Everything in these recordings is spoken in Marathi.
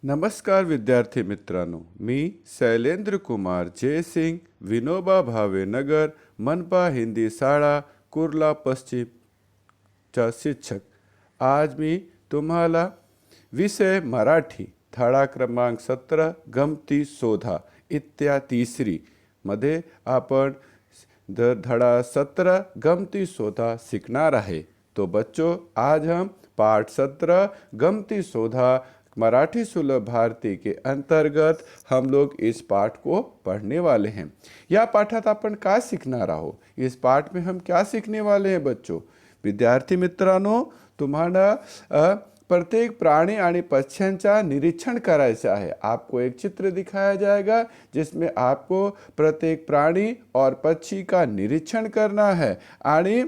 नमस्कार विद्यार्थी मित्रांनो, मी शैलेंद्र कुमार जयसिंग, विनोबा भावे नगर, मनपा हिंदी शाळा, कुर्ला पश्चिमचा शिक्षक. आज मी तुम्हाला विषय मराठी धडा क्रमांक 17 गमती शोधा इत्या तिसरी मध्ये आपण धड़ा 17 गमती शोधा सीखना रहे. तो बच्चों, आज हम पाठ 17 गमती शोधा मराठी सुलभ भारती के अंतर्गत हम लोग इस पाठ को पढ़ने वाले हैं. या पाठात आपण काय शिकणार आहोत? इस पाठ में हम क्या सीखने वाले हैं बच्चों? विद्यार्थी मित्रांनो, तुम्हाला प्रत्येक प्राणी आणि पक्ष्यांचा निरीक्षण करायचा है. आपको एक चित्र दिखाया जाएगा जिसमें आपको प्रत्येक प्राणी और पक्षी का निरीक्षण करना है आणि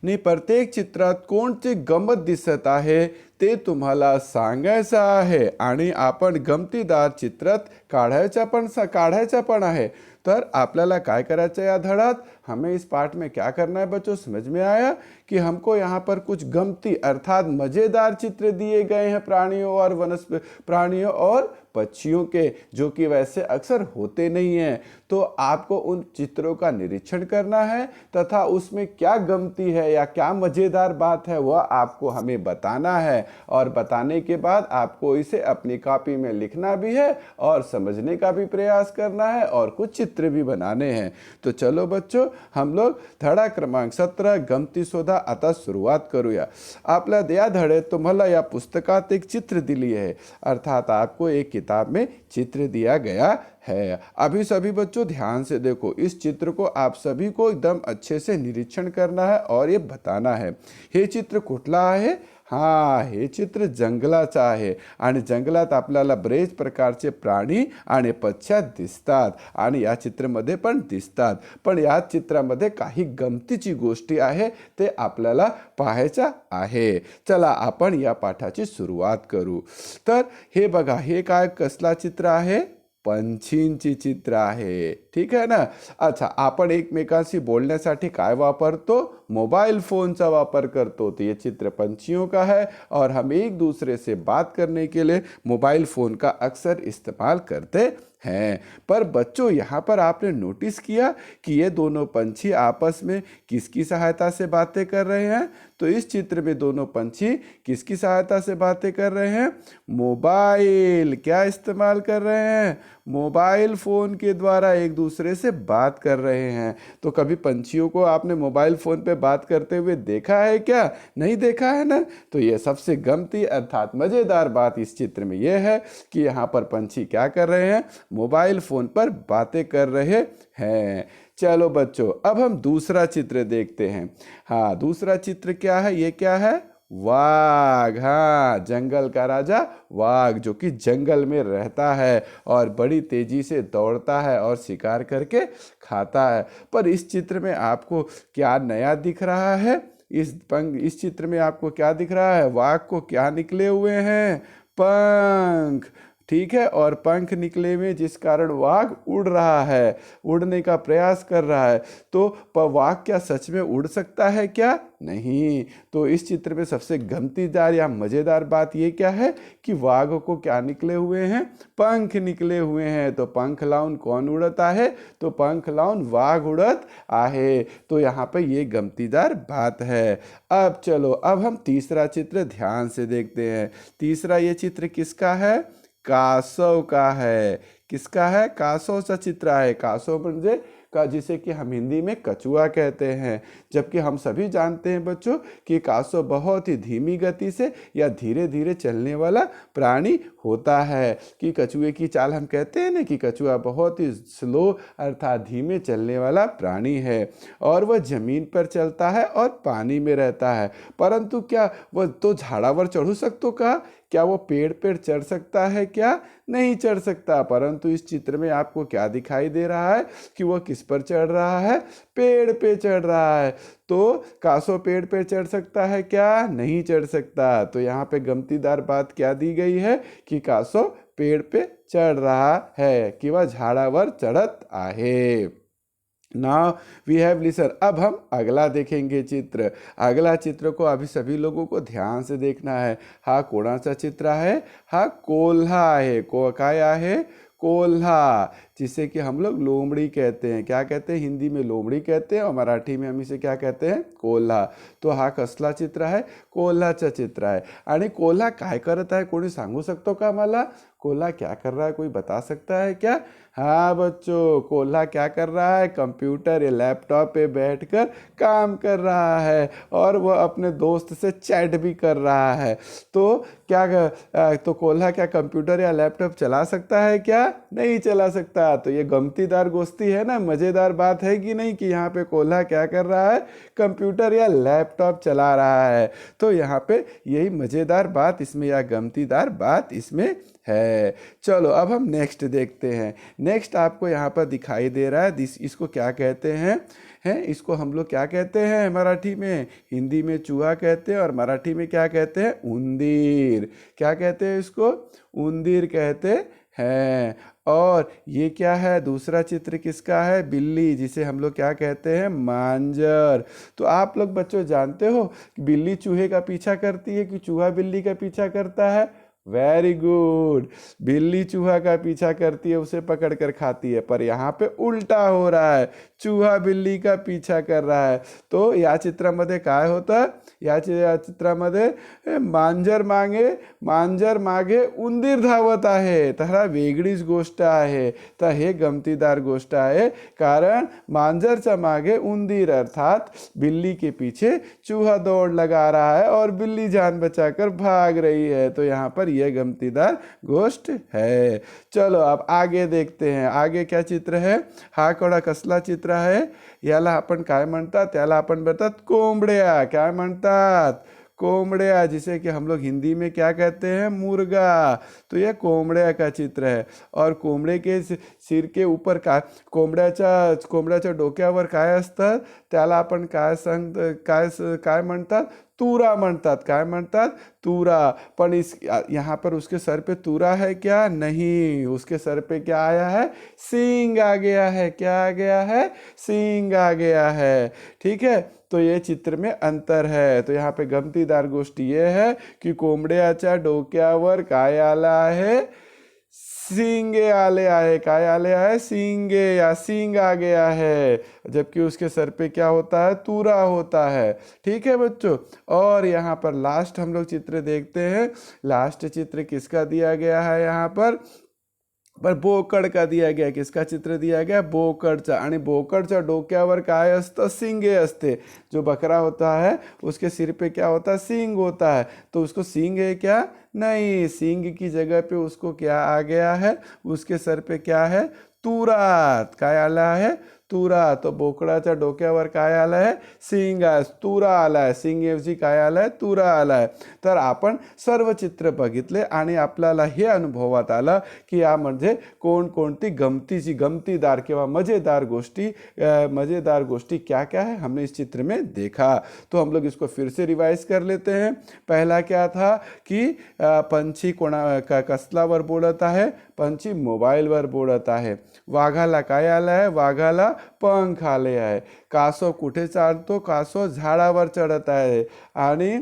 प्रत्येक चित्रात कोणती गंमत दिसत आहे ते तुम्हाला सांगायचं आहे आणि आपण गमतीदार चित्रात काढायचा पण आहे. तर आपल्याला काय करायचं है या धड़ात? हमें इस पाठ में क्या करना है बच्चों? समझ में आया कि हमको यहाँ पर कुछ गमती अर्थात मज़ेदार चित्र दिए गए हैं प्राणियों और पक्षियों के, जो कि वैसे अक्सर होते नहीं हैं. तो आपको उन चित्रों का निरीक्षण करना है तथा उसमें क्या गमती है या क्या मज़ेदार बात है वह आपको हमें बताना है. और बताने के बाद आपको इसे अपनी कॉपी में लिखना भी है और समझने का भी प्रयास करना है और कुछ चित्र भी बनाने हैं. तो चलो बच्चों, हम लोग धडा क्रमांक 17 गमती शोधा आता सुरुवात करूया. आपल्या या धड़े तुम्हाला या पुस्तकात एक चित्र दिली है, अर्थात आपको एक किताब में चित्र दिया गया है. अभी सभी बच्चों ध्यान से देखो, इस चित्र को आप सभी को एकदम अच्छे से निरीक्षण करना है और ये बताना है. हे चित्र कुठला आहे? हाँ, हे चित्र जंगलाचं आहे आणि जंगलात आपल्याला बरेच प्रकारचे प्राणी आणि पक्ष्या दिसतात आणि या चित्रामध्ये पण दिसतात. पण या चित्रामध्ये काही गमतीची गोष्टी आहे ते आपल्याला पाहायचा आहे. चला आपण या पाठाची सुरुवात करू. तर हे बघा, हे काय कसला चित्र आहे? पंछींची चित्र आहे. ठीक है ना? अच्छा, आपण एकमेकांशी बोलण्यासाठी काय वापरतो? मोबाइल फ़ोन का वापर करतो. तो ये चित्र पंछियों का है और हम एक दूसरे से बात करने के लिए मोबाइल फ़ोन का अक्सर इस्तेमाल करते हैं. पर बच्चों, यहाँ पर आपने नोटिस किया कि ये दोनों पंछी आपस में किसकी सहायता से बातें कर रहे हैं? तो इस चित्र में दोनों पंछी किसकी सहायता से बातें कर रहे हैं? मोबाइल. क्या इस्तेमाल कर रहे हैं? मोबाइल फ़ोन के द्वारा एक दूसरे से बात कर रहे हैं. तो कभी पंछियों को आपने मोबाइल फ़ोन पे बात करते हुए देखा है क्या? नहीं देखा है ना? तो ये सबसे गमती अर्थात मज़ेदार बात इस चित्र में यह है कि यहाँ पर पंछी क्या कर रहे हैं? मोबाइल फ़ोन पर बातें कर रहे हैं. चलो बच्चों, अब हम दूसरा चित्र देखते हैं. हाँ, दूसरा चित्र क्या है? ये क्या है? वाघ. हाँ, जंगल का राजा वाघ, जो कि जंगल में रहता है और बड़ी तेजी से दौड़ता है और शिकार करके खाता है. पर इस चित्र में आपको क्या नया दिख रहा है? इस चित्र में आपको क्या दिख रहा है? वाघ को क्या निकले हुए हैं? पंख. ठीक है, और पंख निकले हुए जिस कारण वाघ उड़ रहा है, उड़ने का प्रयास कर रहा है. तो वाघ क्या सच में उड़ सकता है क्या? नहीं. तो इस चित्र में सबसे गमतीदार या मज़ेदार बात ये क्या है कि वाघ को क्या निकले हुए हैं? पंख निकले हुए हैं. तो पंख लाऊन कौन उड़ता है? तो पंख लाऊन वाघ उड़त आहे. तो यहाँ पे ये गमतीदार बात है. अब चलो, अब हम तीसरा चित्र ध्यान से देखते हैं. तीसरा ये चित्र किसका है? कासव का है. किसका है? कासव सा चित्र है. कासव म्हणजे का जिसे कि हम हिंदी में कछुआ कहते हैं. जबकि हम सभी जानते हैं बच्चों कि कासव बहुत ही धीमी गति से या धीरे धीरे चलने वाला प्राणी होता है. कि कछुए की चाल हम कहते हैं ना कि कछुआ बहुत ही स्लो अर्थात धीमे चलने वाला प्राणी है और वह जमीन पर चलता है और पानी में रहता है. परंतु क्या वह तो झाड़ावर चढ़ू सकतो का? क्या वो पेड़ पर चढ़ सकता है क्या? नहीं चढ़ सकता. परंतु इस चित्र में आपको क्या दिखाई दे रहा है कि वह किस पर चढ़ रहा है? पेड़ पे चढ़ रहा है. तो कासव पेड़ पे चढ़ सकता है क्या? नहीं चढ़ सकता. तो यहाँ पे गमतीदार बात क्या दी गई है कि कासव पेड़ पे चढ़ रहा है कि वह झाड़ावर चढ़त आहे. नाउ वी हैव लिसन। अब हम अगला देखेंगे चित्र। अगला चित्र को अभी सभी लोगों को ध्यान से देखना है। हा कोणाचा चित्र आहे? हा कोल्हा आहे। काय आहे? कोल्हा, जिसे कि हम लोग लोमड़ी कहते हैं। क्या कहते हैं? हिंदी में लोमड़ी कहते हैं और मराठी में हम इसे क्या कहते हैं? कोल्हा। तो हा कसला चित्र आहे? कोल्हाचं चित्र आहे। आणि कोल्हा काय करत आहे? कोणी सांगू शकतो का मला? कोल्हा क्या कर रहा है? कोई बता सकता है क्या? हाँ बच्चों, कोल्हा क्या कर रहा है? कंप्यूटर या लैपटॉप पे बैठकर काम कर रहा है और वह अपने दोस्त से चैट भी कर रहा है। तो तो कोल्हा क्या कंप्यूटर या लैपटॉप चला सकता है क्या? नहीं चला सकता। तो ये गमतीदार गोष्टी है ना, मज़ेदार बात है कि नहीं, कि यहाँ पे कोल्हा क्या कर रहा है? कंप्यूटर या लैपटॉप चला रहा है। तो यहाँ पे यही मज़ेदार बात इसमें या गमतीदार बात इसमें है। चलो अब हम नेक्स्ट देखते हैं। नेक्स्ट आपको यहाँ पर दिखाई दे रहा है, इसको क्या कहते हैं? इसको हम लोग क्या कहते हैं मराठी में? हिंदी में चूहा कहते हैं और मराठी में क्या कहते हैं? उंदीर। क्या कहते हैं इसको? उंदीर कहते हैं। और ये क्या है? दूसरा चित्र किसका है? बिल्ली, जिसे हम लोग क्या कहते हैं? मांजर। तो आप लोग बच्चों जानते हो कि बिल्ली चूहे का पीछा करती है कि चूहा बिल्ली का पीछा करता है? Very good. बिल्ली चूहा का पीछा करती है, उसे पकड़ कर खाती है, पर यहाँ पे उल्टा हो रहा है, चूहा बिल्ली का पीछा कर रहा है। तो या चित्रामध्ये काय होतं? या चित्रामध्ये मांजर मागे उंदीर धावत आहे। तर हा वेगळीच गोष्ट आहे। तर हे गमतीदार गोष्ट आहे, कारण मांजरच्या मागे उंदीर अर्थात बिल्ली के पीछे चूहा दौड़ लगा रहा है और बिल्ली जान बचाकर भाग रही है। तो यहाँ पर यह गमतीदार गोष्ट है। चलो अब आगे देखते हैं। आगे क्या चित्र है? हा कोणा कसला चित्र आहे? याला आपण काय म्हणतात? याला आपण म्हणतात कोंबड्या। क्या म्हणतात? कोंबड्या, जिसे कि हम लोग हिंदी में क्या कहते हैं? मुर्गा। तो यह कोंबड्या का चित्र है और कोंबडे के सिर के ऊपर कोंबड्याच्या डोक्यावर काय असतं? त्याला आपण काय म्हणतात? तूरा म्हणतात। काय म्हणतात? तूरा। पर यहाँ पर उसके सर पे तूरा है क्या? नहीं, उसके सर पे क्या आया है? सींग आ गया है। क्या आ गया है? सींग आ गया है। ठीक है, तो ये चित्र में अंतर है। तो यहाँ पे गमतीदार गोष्ट ये है कि कोंबड्याच्या डोक्यावर काय आला आहे? सींगे आले आहे। काय आले आहे? सींगे या सींग आ गया है, जबकि उसके सर पे क्या होता है? तूरा होता है। ठीक है बच्चों, और यहाँ पर लास्ट हम लोग चित्र देखते हैं। लास्ट चित्र किसका दिया गया है? यहाँ पर बोकड का दिया गया। किसका चित्र दिया गया? बोकडचा। आणि बोकडच्या डोक्यावर काय असतं? सिंगे असते। जो बकरा होता है उसके सिर पे क्या होता है? सींग होता है। तो उसको सींग है क्या? नहीं, सींग की जगह पे उसको क्या आ गया है? उसके सर पे क्या है? तूरा। काय आला है? तूरा। तो बोकडाच्या डोक्यावर काय आलं आहे? सिंग आहे, तूरा आला आहे। सिंगऐवजी काय आलं आहे? तूरा आला आहे। तर आपण सर्व चित्र बघितले आणि आपल्याला हे अनुभवात आलं की यामध्ये कोणकोणती गमतीदार किंवा मज़ेदार गोष्टी क्या क्या है हमने इस चित्र में देखा। तो हम लोग इसको फिर से रिवाइज कर लेते हैं। पहला क्या था कि पंछी कसलावर बोलत आहे? पंछी मोबाईलवर बोलत आहे। वाघाला काय आलं आहे? वाघाला पंख आले आहे। कासव कुठे चालतो? कासव झाडावर चढत आहे। आणि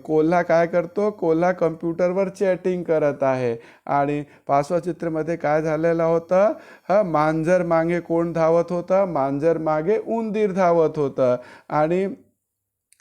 कोल्हा काय करतो? कोल्हा कम्प्युटरवर चॅटिंग करत आहे। आणि पाचवा चित्रमध्ये काय झालेलं होतं? मांजर मागे कोण धावत होतं? मांजर मागे उंदीर धावत होतं।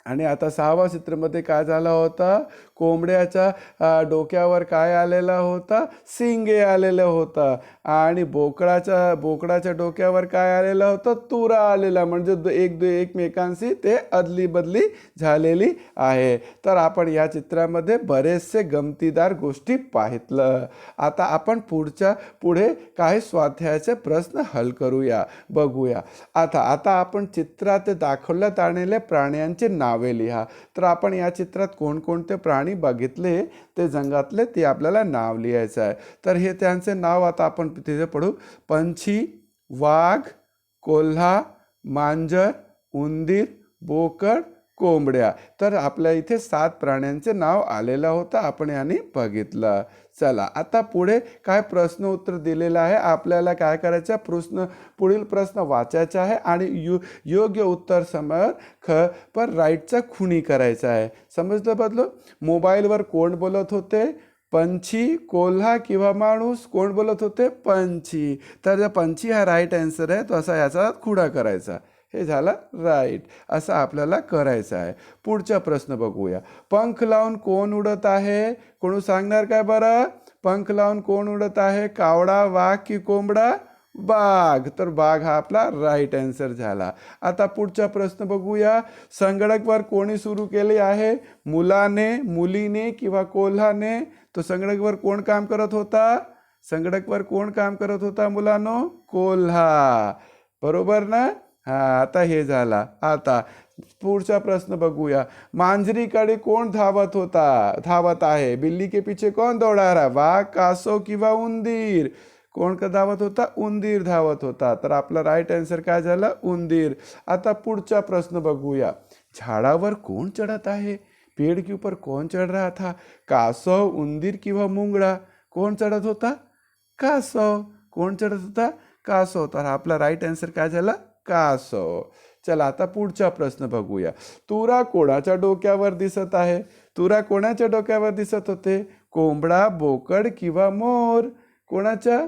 आणि आता सहावा चित्रमध्ये काय झालं होतं? कोंबड्याच्या डोक्यावर काय आलेलं होतं? सिंगे आलेलं होतं। आणि बोकडाच्या डोक्यावर काय आलेलं होतं? तुरा आलेला। म्हणजे एकमेकांशी ते अदली बदली झालेली आहे। तर आपण या चित्रामध्ये बरेचसे गमतीदार गोष्टी पाहितलं। आता आपण पुढे काही स्वाध्यायाचे प्रश्न हल करूया, बघूया। आता आपण चित्रात दाखवण्यात आलेल्या प्राण्यांचे नावे लिहा। तर आपण या चित्रात कोणकोणते प्राणी बघितले ते जंगलातले ते आपल्याला नाव लिहायचं आहे। तर हे त्यांचे नाव आता आपण तिथे पढू। पंछी, वाघ, कोल्हा, मांजर, उंदीर, बोकड कोंबड्या. तर आपल्या इथे 7 प्राण्यांचे नाव आलेलं होतं, आपण याने बघितलं. चला आता पुढे काय प्रश्न उत्तर दिलेलं आहे, आपल्याला काय करायचं पुढील प्रश्न वाचायचा आहे आणि योग्य उत्तर समोर पण राईटचा खुणी करायचा आहे. समजलं बदलो? मोबाईलवर कोण बोलत होते? पंछी, कोल्हा किंवा माणूस? कोण बोलत होते? पंछी. तर जर पंछी हा राईट आन्सर आहे, तो असा याचा खुणा करायचा. हे झालं राईट. असं आपल्याला करायचं आहे. पुढचा प्रश्न बघूया. पंख लावून कोण उडत आहे? कोण सांगणार काय बरं? पंख लावून कोण उडत आहे? कावडा, वाघ की कोंबडा? बाघ. तर बाघ हा आपला राईट आन्सर झाला. आता पुढचा प्रश्न बघूया. संगणकवर कोणी सुरू केले आहे? मुलाने, मुलीने किंवा कोल्हाने? तो संगणकवर कोण काम करत होता? संगणकवर कोण काम करत होता मुलांनो? कोल्हा. बरोबर ना? हा, आता हे झाला. आता पुढचा प्रश्न बघूया. मांजरीकडे कोण धावत आहे? बिल्ली के पीछे कौन दौड़ा रहा? वाघ, कासव किंवा उंदीर? कोण धावत होता? उंदीर धावत होता. तर आपला राईट आन्सर काय झालं? उंदीर. आता पुढचा प्रश्न बघूया. झाडावर कोण चढत आहे? पेड़ के ऊपर कौन चढ़ रहा था? कासव, उंदीर किंवा मुंगळा? कोण चढत होता? कासव. कोण चढत होता? कासव. तर आपला राईट आन्सर काय झाला? कासव. चला आता पुढचा प्रश्न बघूया. तुरा कोणाच्या डोक्यावर दिसत आहे? तुरा कोणाच्या डोक्यावर दिसत होते? कोंबडा, बोकड किंवा मोर? कोणाच्या?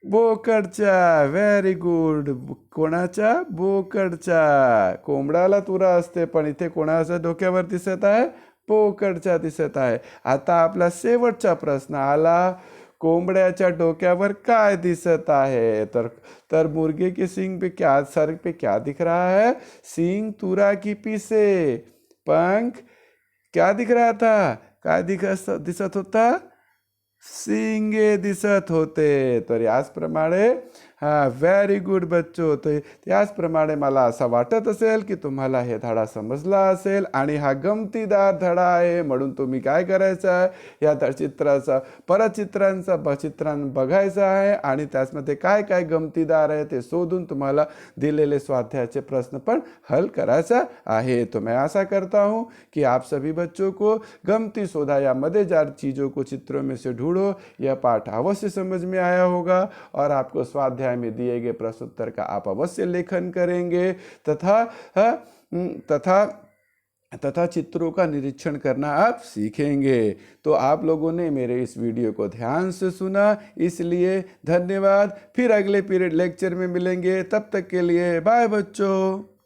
बोकडच्या. Very good. कोणाच्या? बोकडच्या. कोंबडाला तुरा असते, पण इथे कोणाच्या डोक्यावर दिसत आहे? बोकडच्या दिसत आहे. आता आपला शेवटचा प्रश्न आला. कोंबड्याच्या डोक्यावर काय दिसत आहे? तर मुर्गे के सींग पे क्या, सर पे क्या दिख रहा है? सींग, तुरा की पीसे? पंख, क्या दिख रहा था? काय दिसत होता? शिंगे दिसत होते. तर याचप्रमाणे व्हेरी गुड बच्चो. तर याचप्रमाणे मला असं वाटत असेल की तुम्हाला हे धडा समजला असेल आणि हा गमतीदार धडा आहे. म्हणून तुम्ही काय करायचं आहे, या चित्राचा चित्रां बघायचं आहे आणि त्यामध्ये काय काय गमतीदार आहे ते शोधून तुम्हाला दिलेले स्वाध्यायाचे प्रश्न पण हल करायचा आहे. तो मैं आशा करता हूँ कि आप सभी बच्चों को गमती शोधा या मज़ेदार चीज़ों को चित्रों में से ढूंढो, यह पाठ अवश्य समझ में आया होगा और आपको स्वाध्याय में दिए गए प्रश्नोत्तर का आप अवश्य लेखन करेंगे तथा चित्रों का निरीक्षण करना आप सीखेंगे. तो आप लोगों ने मेरे इस वीडियो को ध्यान से सुना, इसलिए धन्यवाद. फिर अगले पीरियड लेक्चर में मिलेंगे. तब तक के लिए बाय बच्चों.